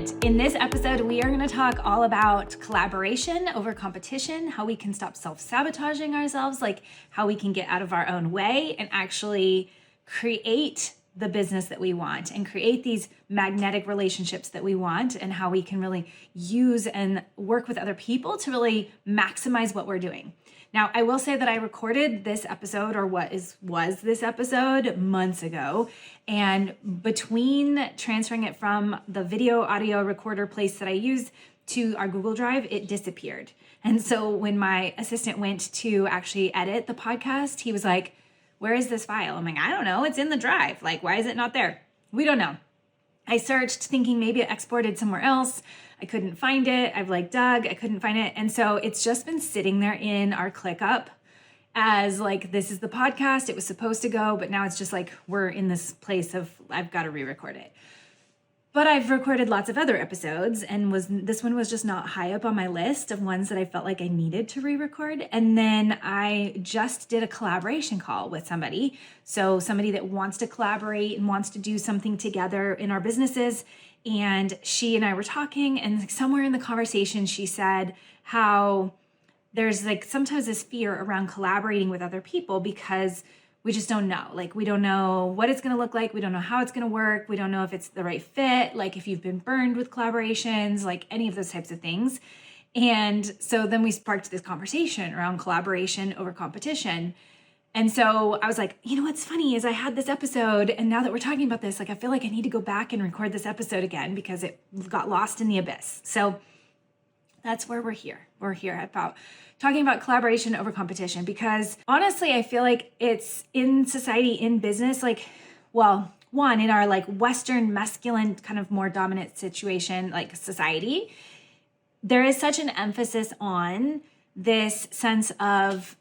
friend. In this episode, we are going to talk all about collaboration over competition, how we can stop self-sabotaging ourselves, like how we can get out of our own way and actually create the business that we want and create these magnetic relationships that we want, and how we can really use and work with other people to really maximize what we're doing. Now, I will say that I recorded this episode, or was this episode, months ago. And between transferring it from the video audio recorder place that I use to our Google Drive, it disappeared. And so when my assistant went to actually edit the podcast, he was like, "Where is this file?" I'm like, "I don't know. It's in the drive. Like, why is it not there?" We don't know. I searched thinking maybe it exported somewhere else. I couldn't find it. I've dug, I couldn't find it. And so it's just been sitting there in our ClickUp as this is the podcast. It was supposed to go, but now it's just we're in this place of I've got to re-record it. But I've recorded lots of other episodes, and this one was just not high up on my list of ones that I felt like I needed to re-record. And then I just did a collaboration call with somebody. So somebody that wants to collaborate and wants to do something together in our businesses. And she and I were talking, and somewhere in the conversation, she said how there's sometimes this fear around collaborating with other people because we just don't know. We don't know what it's going to look like. We don't know how it's going to work. We don't know if it's the right fit. If you've been burned with collaborations, any of those types of things. And so then we sparked this conversation around collaboration over competition. And so I was like, what's funny is I had this episode, and now that we're talking about this, I feel like I need to go back and record this episode again because it got lost in the abyss. So that's where we're here. We're here about talking about collaboration over competition, because honestly, I feel like it's in society, in business, one, in our Western masculine kind of more dominant situation, society, there is such an emphasis on this sense of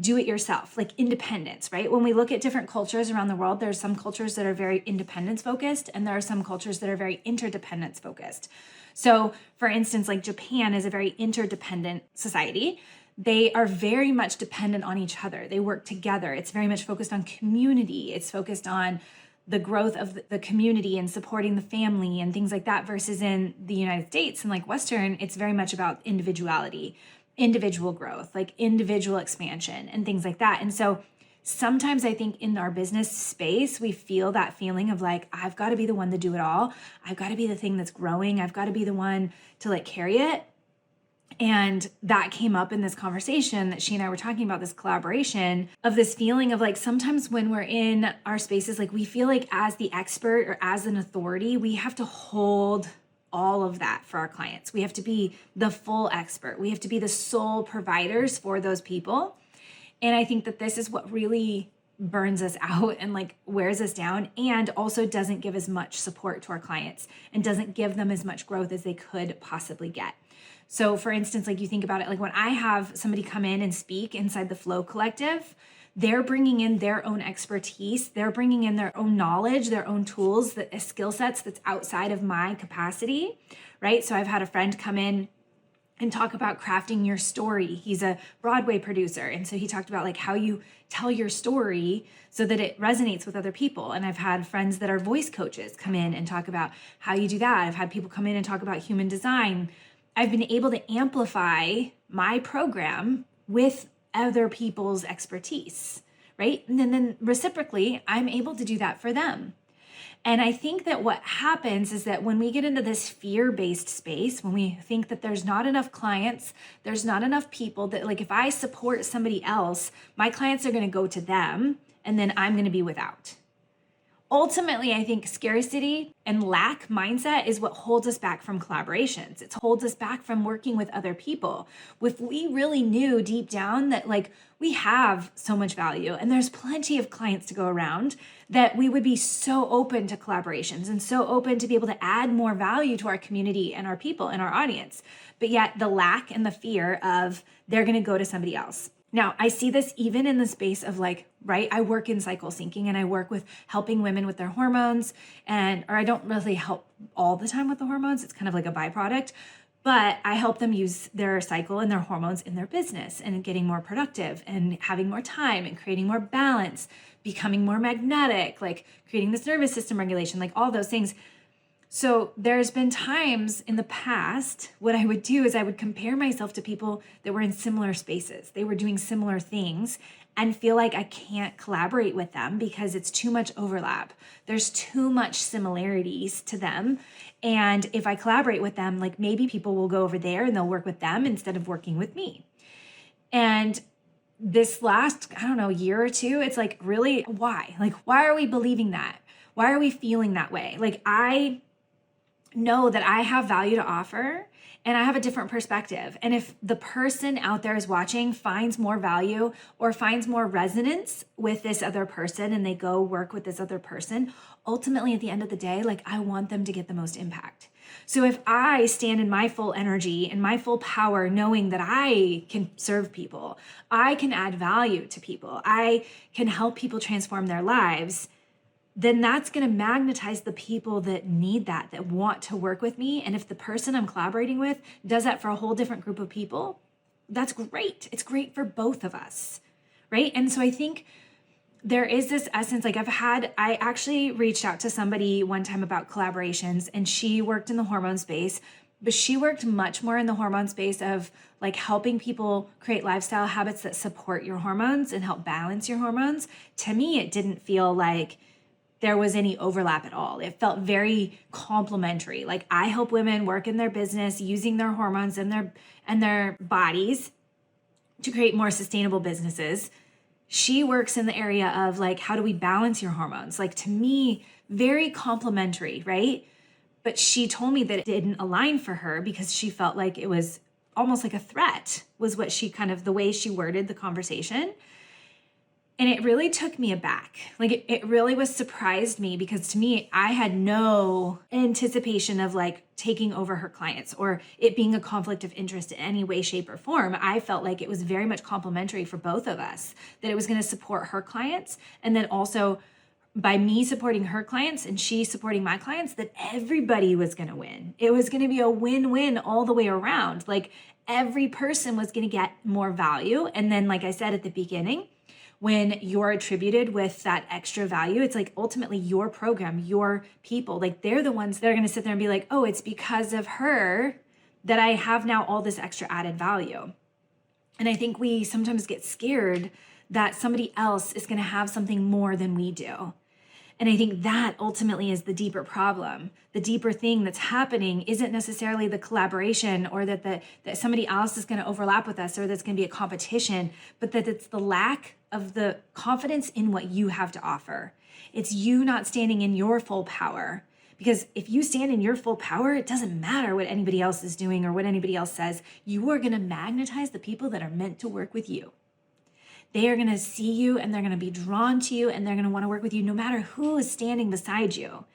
do it yourself, independence, right? When we look at different cultures around the world, there's some cultures that are very independence focused, and there are some cultures that are very interdependence focused. So for instance, Japan is a very interdependent society. They are very much dependent on each other. They work together. It's very much focused on community. It's focused on the growth of the community and supporting the family and things like that, versus in the United States and Western, it's very much about individuality, individual growth, individual expansion and things like that. And so sometimes I think in our business space, we feel that feeling of I've got to be the one to do it all. I've got to be the thing that's growing. I've got to be the one to carry it. And that came up in this conversation that she and I were talking about, this collaboration of this feeling of sometimes when we're in our spaces, we feel as the expert or as an authority, we have to hold all of that for our clients. We have to be the full expert. We have to be the sole providers for those people. And I think that this is what really burns us out and wears us down, and also doesn't give as much support to our clients and doesn't give them as much growth as they could possibly get. So for instance, you think about it, when I have somebody come in and speak inside the Flow Collective, they're bringing in their own expertise. They're bringing in their own knowledge, their own tools, skill sets that's outside of my capacity, right? So I've had a friend come in and talk about crafting your story. He's a Broadway producer. And so he talked about how you tell your story so that it resonates with other people. And I've had friends that are voice coaches come in and talk about how you do that. I've had people come in and talk about human design. I've been able to amplify my program with other people's expertise, right? And then reciprocally, I'm able to do that for them. And I think that what happens is that when we get into this fear-based space, when we think that there's not enough clients, there's not enough people, that if I support somebody else, my clients are going to go to them, and then I'm going to be without. Ultimately, I think scarcity and lack mindset is what holds us back from collaborations. It holds us back from working with other people. If we really knew deep down that we have so much value and there's plenty of clients to go around, that we would be so open to collaborations and so open to be able to add more value to our community and our people and our audience. But yet the lack and the fear of they're going to go to somebody else. Now, I see this even in the space of right, I work in cycle syncing and I work with helping women with their hormones, or I don't really help all the time with the hormones. It's kind of a byproduct, but I help them use their cycle and their hormones in their business and getting more productive and having more time and creating more balance, becoming more magnetic, creating this nervous system regulation, all those things. So there's been times in the past, what I would do is I would compare myself to people that were in similar spaces. They were doing similar things and feel like I can't collaborate with them because it's too much overlap. There's too much similarities to them. And if I collaborate with them, like maybe people will go over there and they'll work with them instead of working with me. And this last, I don't know, year or two, it's like, really, why? Like, why are we believing that? Why are we feeling that way? Like, I know that I have value to offer and I have a different perspective. And if the person out there is watching finds more value or finds more resonance with this other person and they go work with this other person, ultimately at the end of the day, like I want them to get the most impact. So if I stand in my full energy and my full power, knowing that I can serve people, I can add value to people, I can help people transform their lives, then that's going to magnetize the people that need that want to work with me. And if the person I'm collaborating with does that for a whole different group of people, that's great. It's great for both of us, right? And so I think there is this essence, like I actually reached out to somebody one time about collaborations, and she worked in the hormone space, but she worked much more in the hormone space of like helping people create lifestyle habits that support your hormones and help balance your hormones. To me, it didn't feel like there was any overlap at all. It felt very complementary. Like I help women work in their business using their hormones and their bodies to create more sustainable businesses. She works in the area of like, how do we balance your hormones? Like to me, very complementary, right? But she told me that it didn't align for her because she felt like it was almost like a threat, was what she kind of, the way she worded the conversation. And it really took me aback. Like it really was surprised me because to me, I had no anticipation of like taking over her clients or it being a conflict of interest in any way, shape, or form. I felt like it was very much complementary for both of us, that it was going to support her clients. And then also by me supporting her clients and she supporting my clients, that everybody was going to win. It was going to be a win-win all the way around. Like every person was going to get more value. And then, like I said at the beginning, when you're attributed with that extra value, it's like ultimately your program, your people, like they're the ones that are going to sit there and be like, oh, it's because of her that I have now all this extra added value. And I think we sometimes get scared that somebody else is going to have something more than we do. And I think that ultimately is the deeper problem. The deeper thing that's happening isn't necessarily the collaboration or that somebody else is going to overlap with us or that's going to be a competition, but that it's the lack of the confidence in what you have to offer. It's you not standing in your full power. Because if you stand in your full power, it doesn't matter what anybody else is doing or what anybody else says. You are going to magnetize the people that are meant to work with you. They are going to see you and they're going to be drawn to you and they're going to want to work with you no matter who is standing beside you.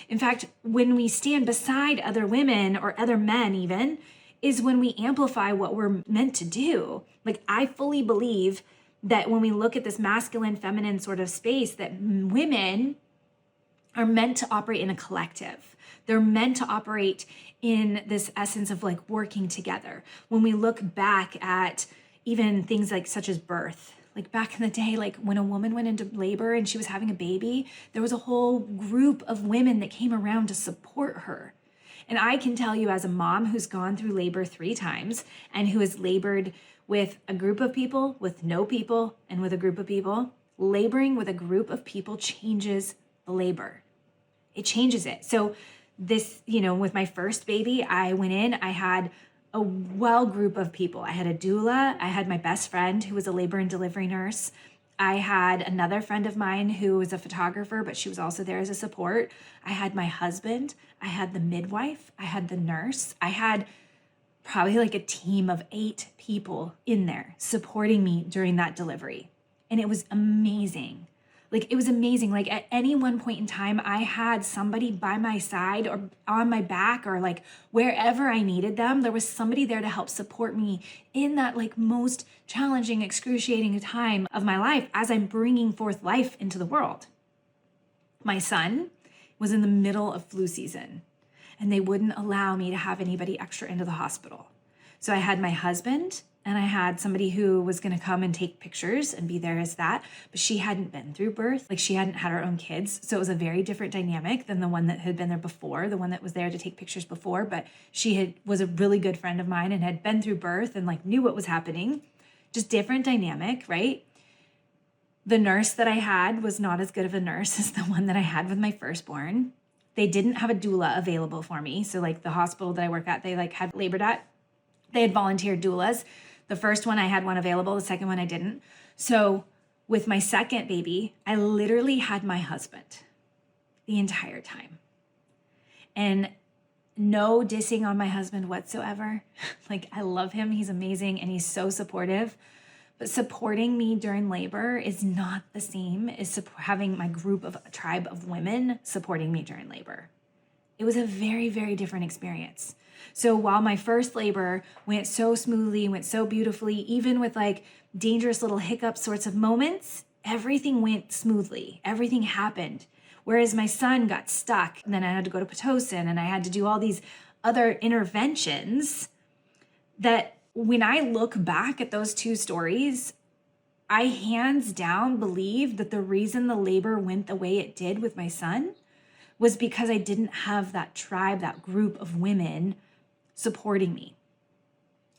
In fact, when we stand beside other women or other men even, is when we amplify what we're meant to do. Like I fully believe that when we look at this masculine, feminine sort of space, that women are meant to operate in a collective. They're meant to operate in this essence of like working together. When we look back at even things like such as birth, like back in the day, like when a woman went into labor and she was having a baby, there was a whole group of women that came around to support her. And I can tell you as a mom who's gone through labor 3 times and who has labored with a group of people, with no people, and with a group of people, laboring with a group of people changes the labor. It changes it. So this, with my first baby, I went in, I had a group of people. I had a doula, I had my best friend who was a labor and delivery nurse. I had another friend of mine who was a photographer, but she was also there as a support. I had my husband, I had the midwife, I had the nurse. I had probably like a team of 8 people in there supporting me during that delivery. And it was amazing. Like it was amazing. Like at any one point in time, I had somebody by my side or on my back or like wherever I needed them, there was somebody there to help support me in that like most challenging, excruciating time of my life as I'm bringing forth life into the world. My son was in the middle of flu season and they wouldn't allow me to have anybody extra into the hospital. So I had my husband and I had somebody who was going to come and take pictures and be there as that, but she hadn't been through birth. Like, she hadn't had her own kids. So it was a very different dynamic than the one that had been there before, the one that was there to take pictures before, but was a really good friend of mine and had been through birth and like knew what was happening. Just different dynamic, right? The nurse that I had was not as good of a nurse as the one that I had with my firstborn. They didn't have a doula available for me. So like the hospital that I work at, they like had labored at, they had volunteered doulas. The first one I had one available, the second one I didn't. So with my second baby, I literally had my husband the entire time. And no dissing on my husband whatsoever. Like, I love him. He's amazing and he's so supportive. But supporting me during labor is not the same as having my tribe of women supporting me during labor. It was a very, very different experience. So while my first labor went so smoothly, went so beautifully, even with like dangerous little hiccup sorts of moments, everything went smoothly. Everything happened. Whereas my son got stuck, and then I had to go to Pitocin, and I had to do all these other interventions that when I look back at those two stories, I hands down believe that the reason the labor went the way it did with my son was because I didn't have that tribe, that group of women supporting me.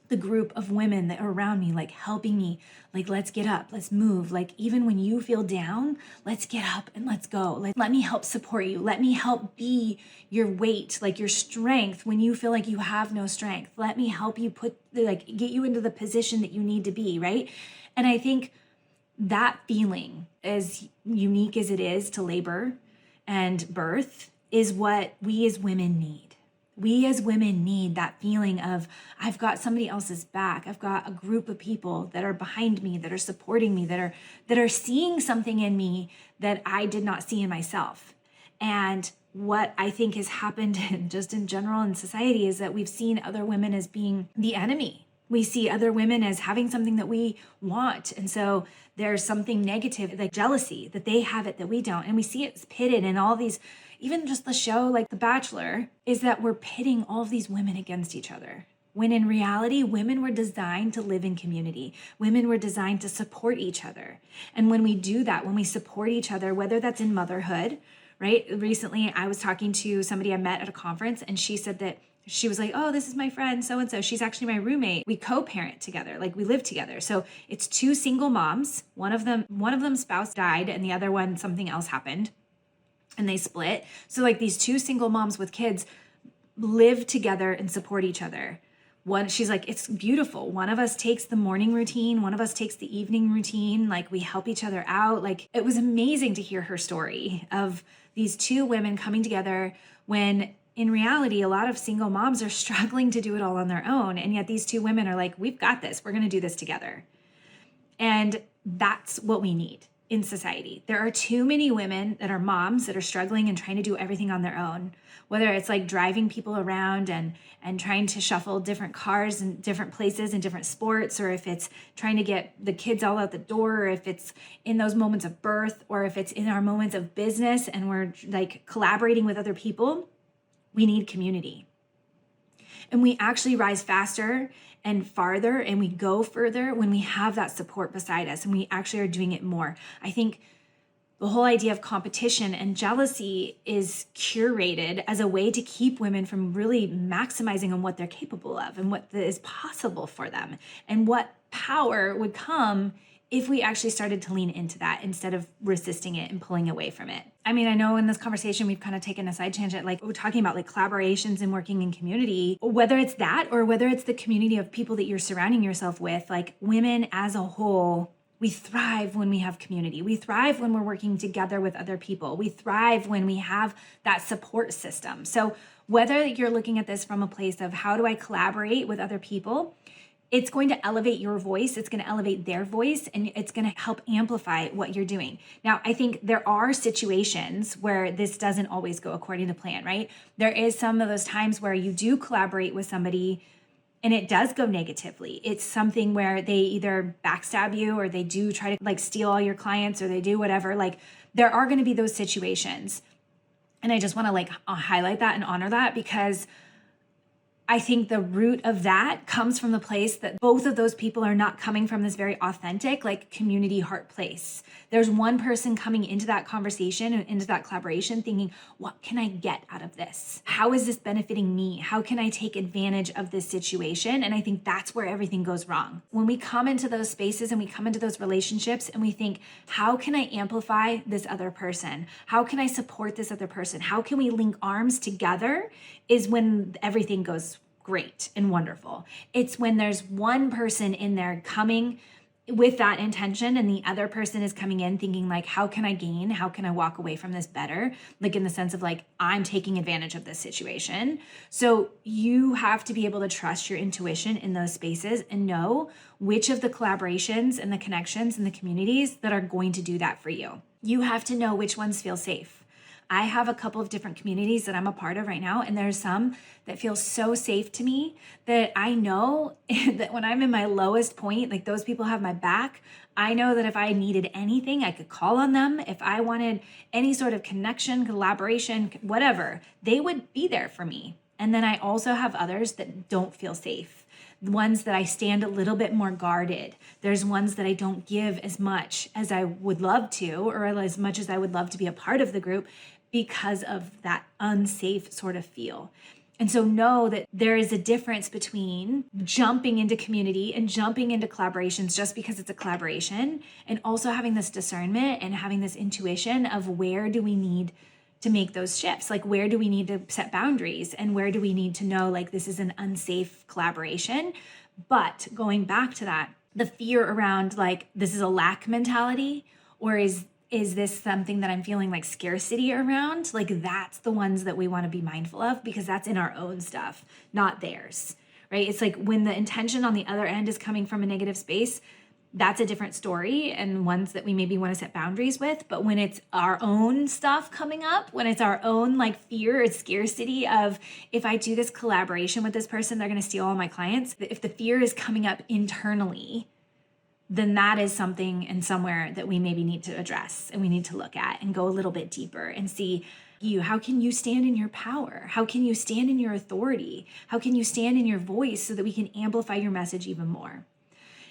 The group of women that are around me, like helping me, like, let's get up, let's move. Like, even when you feel down, let's get up and let's go. Like, let me help support you. Let me help be your weight, like your strength when you feel like you have no strength. Let me help you get you into the position that you need to be, right? And I think that feeling, as unique as it is to labor and birth, is what we as women need. We as women need that feeling of, I've got somebody else's back. I've got a group of people that are behind me, that are supporting me, that are seeing something in me that I did not see in myself. And what I think has happened just in general in society is that we've seen other women as being the enemy. We see other women as having something that we want. And so there's something negative, like jealousy, that they have it that we don't. And we see it pitted in all these, even just the show like The Bachelor, is that we're pitting all of these women against each other. When in reality, women were designed to live in community. Women were designed to support each other. And when we do that, when we support each other, whether that's in motherhood, right? Recently, I was talking to somebody I met at a conference, and she said that she was like, oh, this is my friend so-and-so. She's actually my roommate. We co-parent together, like we live together. So it's two single moms. One of them spouse died, and the other one, something else happened, and they split. So like these two single moms with kids live together and support each other. She's like, it's beautiful. One of us takes the morning routine. One of us takes the evening routine. Like, we help each other out. Like, it was amazing to hear her story of these two women coming together when in reality, a lot of single moms are struggling to do it all on their own. And yet these two women are like, we've got this. We're going to do this together. And that's what we need in society. There are too many women that are moms that are struggling and trying to do everything on their own, whether it's like driving people around and trying to shuffle different cars in different places in different sports, or if it's trying to get the kids all out the door, or if it's in those moments of birth, or if it's in our moments of business and we're like collaborating with other people. We need community. And we actually rise faster and farther, and we go further when we have that support beside us and we actually are doing it more. I think the whole idea of competition and jealousy is curated as a way to keep women from really maximizing on what they're capable of and what is possible for them, and what power would come if we actually started to lean into that instead of resisting it and pulling away from it. I mean, I know in this conversation, we've kind of taken a side tangent, like we're talking about like collaborations and working in community, whether it's that or whether it's the community of people that you're surrounding yourself with. Like, women as a whole, we thrive when we have community. We thrive when we're working together with other people. We thrive when we have that support system. So whether you're looking at this from a place of how do I collaborate with other people, it's going to elevate your voice, it's going to elevate their voice, and it's going to help amplify what you're doing. Now, I think there are situations where this doesn't always go according to plan, right? There is some of those times where you do collaborate with somebody and it does go negatively. It's something where they either backstab you, or they do try to like steal all your clients, or they do whatever. Like, there are going to be those situations. And I just want to like highlight that and honor that, because I think the root of that comes from the place that both of those people are not coming from this very authentic, like community heart place. There's one person coming into that conversation and into that collaboration thinking, what can I get out of this? How is this benefiting me? How can I take advantage of this situation? And I think that's where everything goes wrong. When we come into those spaces and we come into those relationships and we think, how can I amplify this other person? How can I support this other person? How can we link arms together? Is when everything goes great and wonderful. It's when there's one person in there coming with that intention and the other person is coming in thinking like, how can I gain? How can I walk away from this better? Like in the sense of like, I'm taking advantage of this situation. So you have to be able to trust your intuition in those spaces and know which of the collaborations and the connections and the communities that are going to do that for you. You have to know which ones feel safe. I have a couple of different communities that I'm a part of right now, and there's some that feel so safe to me that I know that when I'm in my lowest point, like those people have my back. I know that if I needed anything, I could call on them. If I wanted any sort of connection, collaboration, whatever, they would be there for me. And then I also have others that don't feel safe. Ones that I stand a little bit more guarded. There's ones that I don't give as much as I would love to, or as much as I would love to be a part of the group because of that unsafe sort of feel. And so know that there is a difference between jumping into community and jumping into collaborations just because it's a collaboration, and also having this discernment and having this intuition of where do we need to make those shifts? Like, where do we need to set boundaries, and where do we need to know like this is an unsafe collaboration? But going back to that, the fear around like this is a lack mentality, or is this something that I'm feeling like scarcity around? Like that's the ones that we want to be mindful of, because that's in our own stuff, not theirs, right? It's like when the intention on the other end is coming from a negative space, that's a different story, and ones that we maybe want to set boundaries with. But when it's our own stuff coming up, when it's our own like fear or scarcity of, if I do this collaboration with this person, they're going to steal all my clients. If the fear is coming up internally, then that is something and somewhere that we maybe need to address, and we need to look at and go a little bit deeper and see how can you stand in your power? How can you stand in your authority? How can you stand in your voice so that we can amplify your message even more?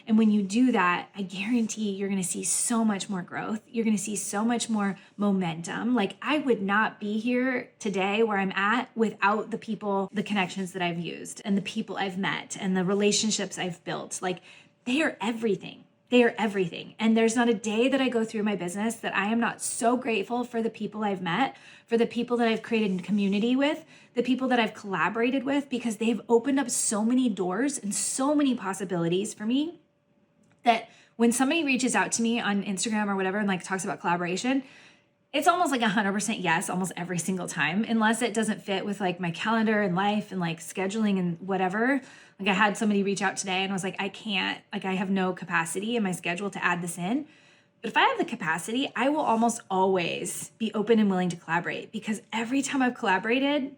And when you do that, I guarantee you're going to see so much more growth. You're going to see so much more momentum. Like I would not be here today where I'm at without the people, the connections that I've used, and the people I've met, and the relationships I've built. Like they are everything. They are everything. And there's not a day that I go through my business that I am not so grateful for the people I've met, for the people that I've created community with, the people that I've collaborated with, because they've opened up so many doors and so many possibilities for me that when somebody reaches out to me on Instagram or whatever and like talks about collaboration, it's almost like 100% yes, almost every single time, unless it doesn't fit with like my calendar and life and like scheduling and whatever. Like I had somebody reach out today and I was like, I can't, like I have no capacity in my schedule to add this in. But if I have the capacity, I will almost always be open and willing to collaborate, because every time I've collaborated,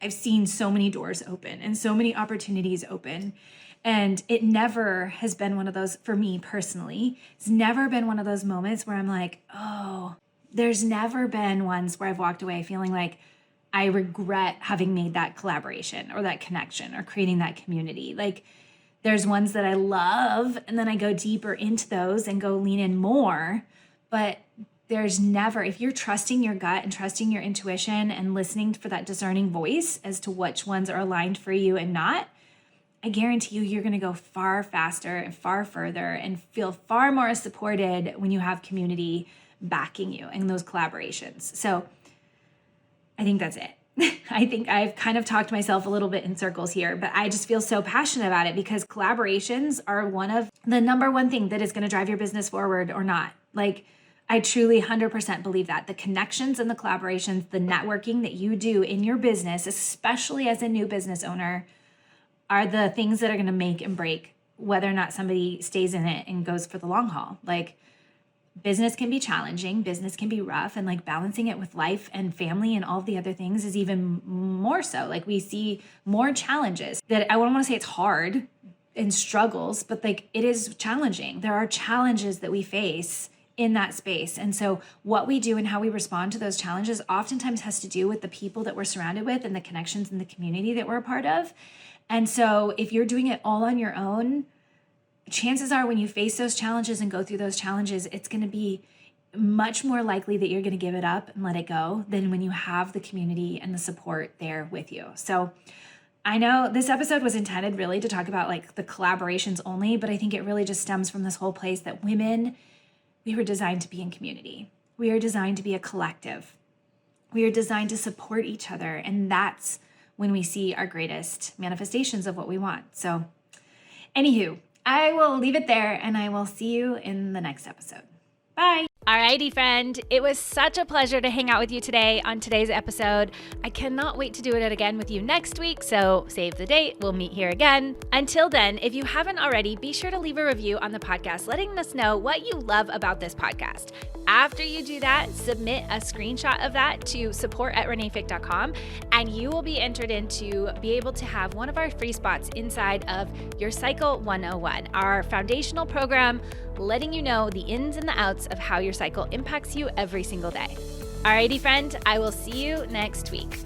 I've seen so many doors open and so many opportunities open. And it never has been one of those, for me personally, it's never been one of those moments where I'm like, oh, there's never been ones where I've walked away feeling like I regret having made that collaboration or that connection or creating that community. Like there's ones that I love, and then I go deeper into those and go lean in more. But there's never, if you're trusting your gut and trusting your intuition and listening for that discerning voice as to which ones are aligned for you and not, I guarantee you're going to go far faster and far further and feel far more supported when you have community backing you in those collaborations. So I think that's it. I think I've kind of talked myself a little bit in circles here, but I just feel so passionate about it because collaborations are one of the number one thing that is going to drive your business forward or not. Like I truly 100% believe that the connections and the collaborations, the networking that you do in your business, especially as a new business owner, are the things that are going to make and break whether or not somebody stays in it and goes for the long haul. Like business can be challenging, business can be rough, and like balancing it with life and family and all of the other things is even more so. Like we see more challenges that I don't want to say it's hard and struggles, but like it is challenging. There are challenges that we face in that space. And so what we do and how we respond to those challenges oftentimes has to do with the people that we're surrounded with and the connections in the community that we're a part of. And so if you're doing it all on your own, chances are when you face those challenges and go through those challenges, it's going to be much more likely that you're going to give it up and let it go than when you have the community and the support there with you. So I know this episode was intended really to talk about like the collaborations only, but I think it really just stems from this whole place that women, we were designed to be in community. We are designed to be a collective. We are designed to support each other. And that's when we see our greatest manifestations of what we want. So anywho, I will leave it there and I will see you in the next episode. Bye. Alrighty, friend. It was such a pleasure to hang out with you today on today's episode. I cannot wait to do it again with you next week, so save the date. We'll meet here again. Until then, if you haven't already, be sure to leave a review on the podcast, letting us know what you love about this podcast. After you do that, submit a screenshot of that to support@renaefieck.com, and you will be entered in to be able to have one of our free spots inside of Your Cycle 101, our foundational program, letting you know the ins and the outs of how your cycle impacts you every single day. Alrighty, friend, I will see you next week.